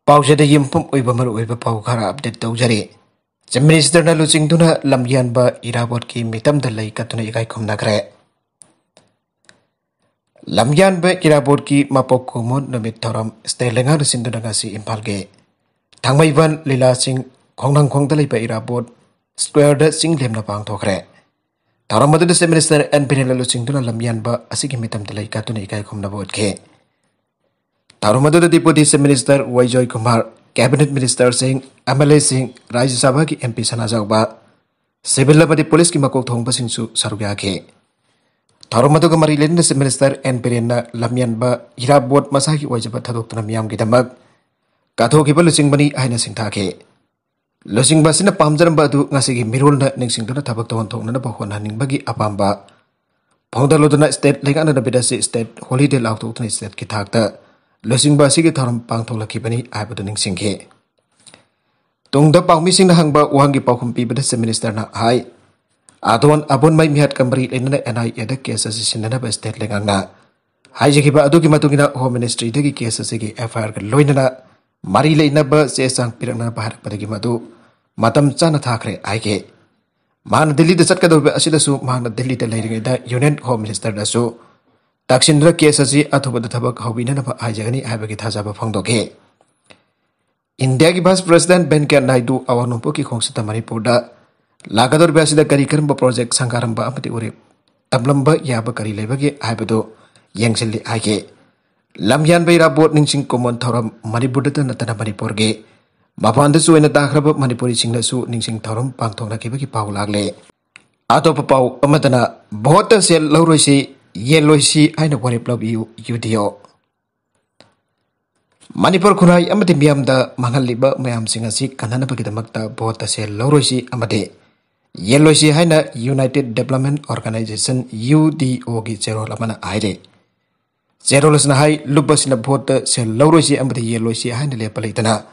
Pausada yimpum uiba maru uiba pau khara update tawjari. Chief Minister na luchingduna lamyanba irabot ki mitamda lai katuna ikai khumnakre. Lamyanba irabot ki mapok kumon namit thoram stelenga rusinduna ngasi Imphal ge. Thangmaiban Lila Singh khongnang khongda laiba irabot square da sing lemna pang thokre. Thoram maduna Chief Minister NPN na luchingduna lamyanba asigi mitamda lai katuna ikai khumnabot ge. Tarumadura Deputy Chief Minister Waijoy Kumar, Cabinet Minister Singh, MLA Singh, Rajya Sabha की MP Sanajagba, Civil Labadi Police की मकोक थोंग बसिंसु सरुया के. Tarumadura Marilyn Chief Minister NPN Lamyanba Irabot Masaki Wajaba Tadok Namyam Gitamag, Kato Kiba Lusing Bani Aina Singtake. Lusing Basina Pamjan Badu Nasiki Mirulna Ningsing to the Tabaton Tona Bahona Ningbagi Apamba. Ponda Lodana State Legana Bedasi State Holiday Lauto State Kitakta. Losing basi ke thoram pang thola kibani aibadu ningsingke. Tungda pang mising na hangba uhangi paukumpi bada Chief Minister na hai. Adon abon mai mihat kambari lenana NI eda case sinana ba state lengang na. Hai jekiba adu ki matungina Home Ministry dagi case sigi FIR ka loinana mari leina ba se sang pirangna bahar padagi madu matam chana thakre aike. Mana Delhi da chatka dobe asida su mana Delhi da leiringa da Union Home Minister da su Takshindra Kesasi Athubada Tabak Hobina Ajagani Habaki Tazaba Fondoke. India ki Vice President Venkaiah Naidu Awanumpuki Kongsita Manipuda Lagador Basida Karikarimba Project Sankaramba Amati Uri Tablamba Yaba Kari Lebagi Habado Yangsili Ake Lamyan Beira Bot Ningsing Komon Thoram Manibuda Natana Manipurge Mapandasu in the Dakraba Manipuri Singlasu Ningsing Thoram Pangtona Kibaki Paulagle Atopapau Amatana Bota Sel Laurosi Yeloisi aina warip love you UDO. Manipur Kurai amati miam da manghaliba mayam singasi kanana pagidamakta bota se loroisi amade. Yeloisi haina United Development Organization UDO gi zero lamana aire. Zero lasna hai lubasina bota se loroisi amade yeloisi haina lepalitana.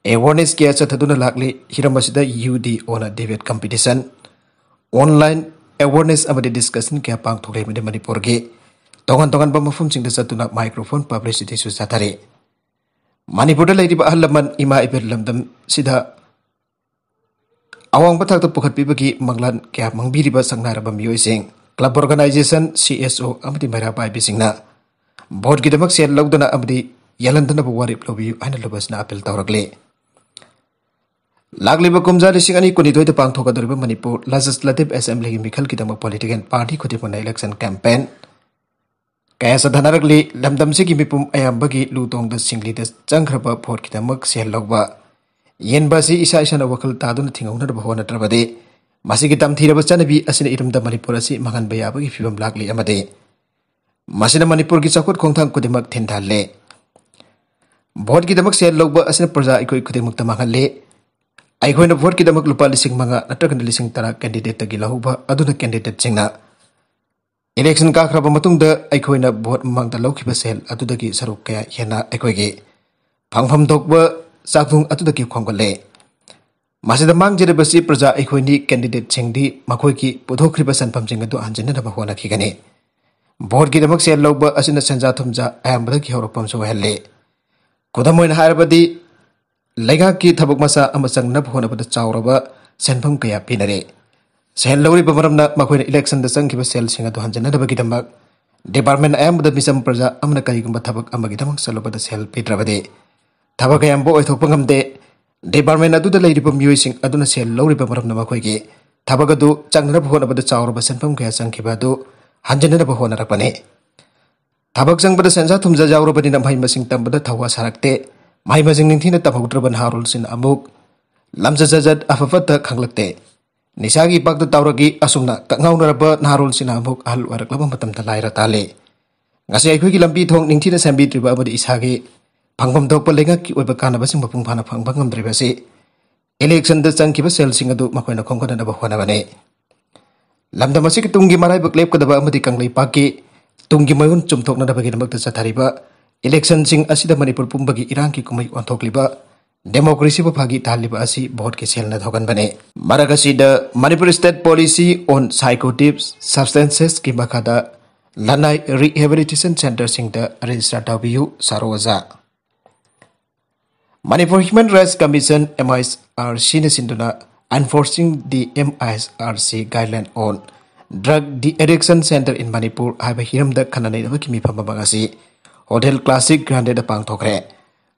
Awareness kia sataduna lakli hiramasida UDO na debate competition. Online awareness about the discussion kaya pang thore mede Manipur ge tongan ba mafum sing da satuna microphone publicity su satare Manipur da lairi ba halaman ima iber lamdam sida awang bathak ta pukhat pi bagi manglan kaya mangbiri ba sangnara ba mioi sing club organization CSO amati mara pai bi singna board gi damak sel logdana amdi yalandana ba warip lobi ana lobasna apel tawrakle Lagli Kumza Singani Kunito the Pangtoka Duriba Manipur, Legislative Assembly Mikal Kitama Political Party Kutipuna election campaign. Kayasa Danaragli, Lamdam Siki Mipum Ayambagi Lutong the Singli the Jankraba Port Kitamak Sel Logba. Yen Basi Isashan Wakal Tadun Tinga Bahona Travade. Masikitam Tirabasanabi as in Itum the Manipurasi Mahan Bayabagi Fivm Blackly Amade. Masina Manipur Gisakut Kongtang Kudimak Tintale. Board Kitamak Sel Logba as in Praza Iko Kudimak Tamahale. I go in a vote Kidamak Lupali Sing Manga, a token listing Tara candidate Gilahuba, Aduna candidate Singna. Election Kakrabamatung, I go in a vote among the Lokiba Sel, Adudaki Saruka, Yena, Equege. Pangfam Dogba, Sakung Atudaki Kongole. Masida Mang Jedabasi Praza Equini candidate Chingdi, Makoki, Pudokriba and Pamjinga to Anjana Bahona Kigani. Board Gidamak Sel Loba as in the Sensatumza, I am the Kihoropam so helle. Kodamo in Harabadi. Lega ki thabuk masa amasang nab hona pada chawraba senpham kaya pinare sen lori bamaramna makhoi election da sang kiba sel singa to hanjana da bagi damak department am da misam praja amna kai gumba thabuk amagi damak saloba da sel pitrabade thabuk ayam bo oithok pangam de department adu da leiri pam yoi sing aduna sel lori bamaramna makhoi ge thabuk adu changnana hona pada chawraba senpham kaya sang kiba do hanjana da hona rakpane thabuk sang pada sensa thumja jawraba ni namhai masing tam pada thawa sarakte Mai Mazing Nintina Taputraban Haruls in Amuk Lamzazad Afafata Kanglate Nisagi Bag the Tauragi Asumna Kangaunaraba Haruls in Amuk Al Waraklamatam Talaira Tale Nasi Quick Lambi Tong Nintina Sambi Triba Ishagi Pangam Dopalega Ubakana Basing Pungpana Pangam Drivasi Election the Sankiba Sel Singadu Makona Konkan about Honavane Lamdamasik Tungi Marai Baklep Kadabamati Kangli Paki Tungi Mayun Chumtok Nabagamak the Satariba Election sing asida Manipur Pumbagi Iranki Kumai on Tokliba, Democracy Pagi Taliba asi board Kisel Nathogan Bane. Maragasi the Manipur State Policy on Psychotips, Substances Kimbakada, Lanai Rehabilitation Center sing the Register W Saroza. Manipur Human Rights Commission MISRC na sinduna enforcing the MISRC guideline on drug de-addiction center in Manipur haiba hiramda khananai ba kimi phamba bangasi Hotel Classic Grande da pangthokre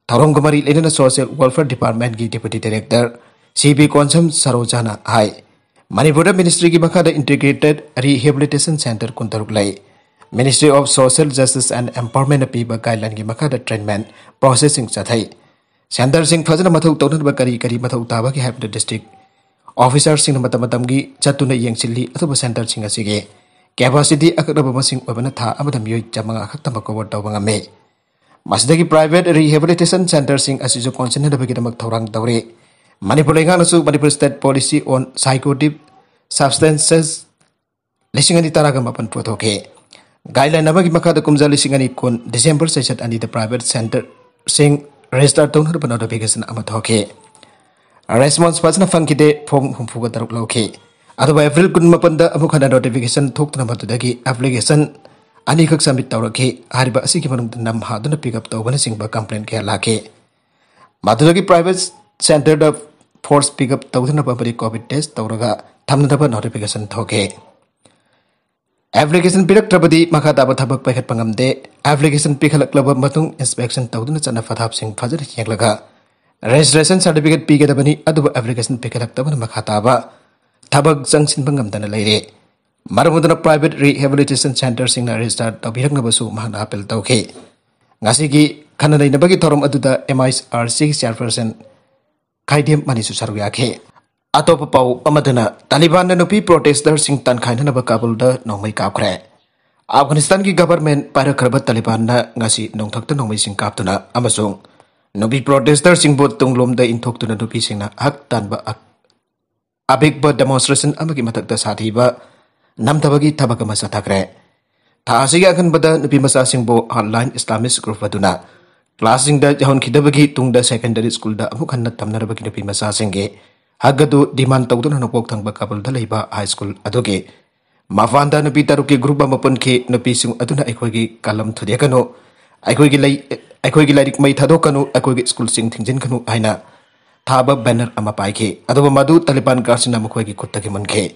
Tharong Gumari Lenana Social Welfare Department ki Deputy Director CB Konsam Sarojana hai Manipur Ministry ki makha da Integrated Rehabilitation Center kuntaruk lai Ministry of Social Justice and Empowerment piba guideline ki makha da treatment processing chathai Center sing fazana mathau tawna ba kari mathau taba ki haib district officer sing matam gi chatuna yengchili athuba center sing asige capacity akadaba masing obana tha amada miyoi jamanga khaktama cover tawanga me masdagi private rehabilitation center sing asijo consent da bagidamak thorang tawre Manipur lenga nasu Manipur state policy on psychoactive substances lisingani taraga mapan prothoke guideline amagi makada kumja lisingani kon December session ani the private center sing register tawna ba notification ama thoke response pasna fangkide form humfuga taruk lauke aduba April kun mapanda amukhana notification thokna matudagi application ani khak submit tawrake hariba asigi manung nam haduna pick up tawbana singba complaint ke lake matudagi private center da force pick up tawdana babari covid test tawraga thamna ba notification thoke application pirak trabadi makha taba thabak pakhat pangamde application pikhalak laba matung inspection tawduna chana fathap sing fajar yenglaga registration certificate pigedabani aduba application pikhalak tabana makha taba thabak jangsin bangamdana leire marumudana private rehabilitation center sing na register tabirakna basu mahna apel tawke ngasi gi khana nei nabagi thorom aduda MISRC chairperson khaidem manisu saruyakhe atop pau amadana Talibanna nupi protester sing tan khaina ba Kabul da Nongmei kapkhre Afghanistan ki government para kharba Talibanna ngasi nongthakta Nongmei sing kaptuna amasung nupi protester sing bot tunglom da inthoktuna nupi singna hak tanba abik ba demonstration amagi matakta sathiba namtabagi thabaka masa thakre tha asiga kan bada nupi masa sing bo online Islamist group baduna classing da jahon khidabagi tungda secondary school da amukhan na tamnarabagi nupi masa singge Hagadu demand tawduna nopok thangba Kabul da leiba high school adoge mafanda nupi taruki group amapun ke nupi sing aduna aikhogi kalam thudekano aikhogi lairik mai thadokanu aikhogi school sing thingjin kanu aina thaba banner ama paike aduba madu Taliban garsina mukhogi kuttagi manke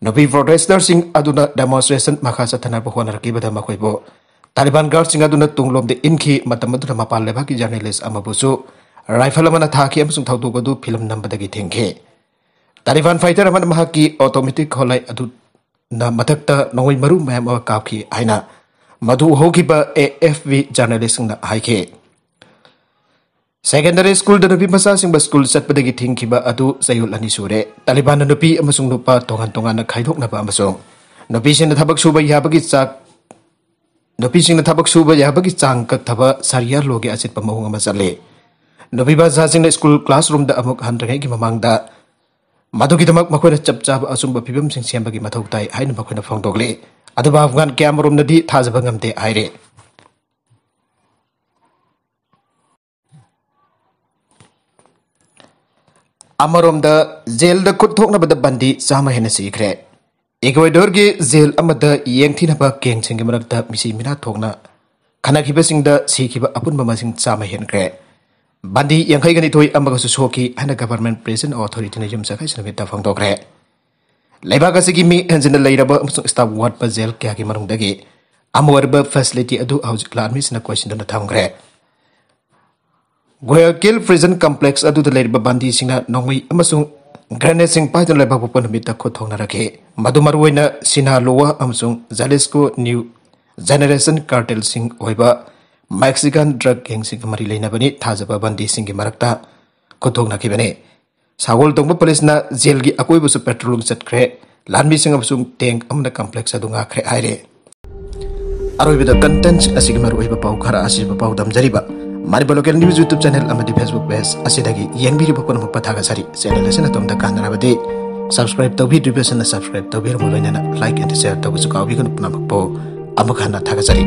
nupi protester sing aduna demonstration makhasa thana bo honar ki bada makhoibo Taliban garsing aduna tunglom de inki matamadu mapal leba ki journalist amabusu Rifle mana thaki amsung thaudu gadu film nambadagi thengke Taliban fighter amana mahaki automatic kholai adu na matakta nongoi maru mayam awa kapki aina madu hokiba AFV journalist na haike secondary school da nupi masa sing ba school satpadagi thengkiba adu sayul ani sure Taliban nupi amasung nupa tongan na khaidok na ba amasung nupi sin thabak suba yabagi chak nupi sing thabak suba yabagi chang ka thaba sariar loge asit pamahung amasale Noviba Zazing school classroom da amuk handrangai ki mamangda madugi damak makoina chapchab asumba Fivm sing sembagi mathautai haina makoina phongdogle aduba Afghan camera nadi thajaba ngamte aire amarom da jail da khut thokna bada bandi sama hena sikre Ecuador gi jail amada yengthina ba keng sing marakta misi mina thokna khana khiba sing da sikhiba apun mama sing sama henkre Bandi yang kai gani toy ambaga su soki hana government present authority na jum sakai sanami ta phang tokre laiba ka sigi mi enjin lairaba amsung staff ward pa jail kya ki marung dagi amwarba facility adu house classes na question na thangre Goyakil prison complex adu da lairaba bandi singa nongwi amasung granite sing pa jon laiba popon mi ta khothong na rakhe madumarwoina sina lowa amsung Jalisco new generation cartel sing oiba Mexican drug gang sing mari leina bani thajaba bandi sing gi marakta khothong nakhi bane sagol tongba police na jail gi akoi bu su patrolling chatkre lanmi sing absung tank amna complex adunga khre aire aroi bida content asigi maru iba pau khara asiba pau damjariba mari local news YouTube channel amadi Facebook page asidagi yengbiri bokon mapathaga sari channel asina tomda kanara bade subscribe tawbi division na subscribe tawbi mo loina na like and share tawbu su kawbi kan puna makpo amakhana thaga sari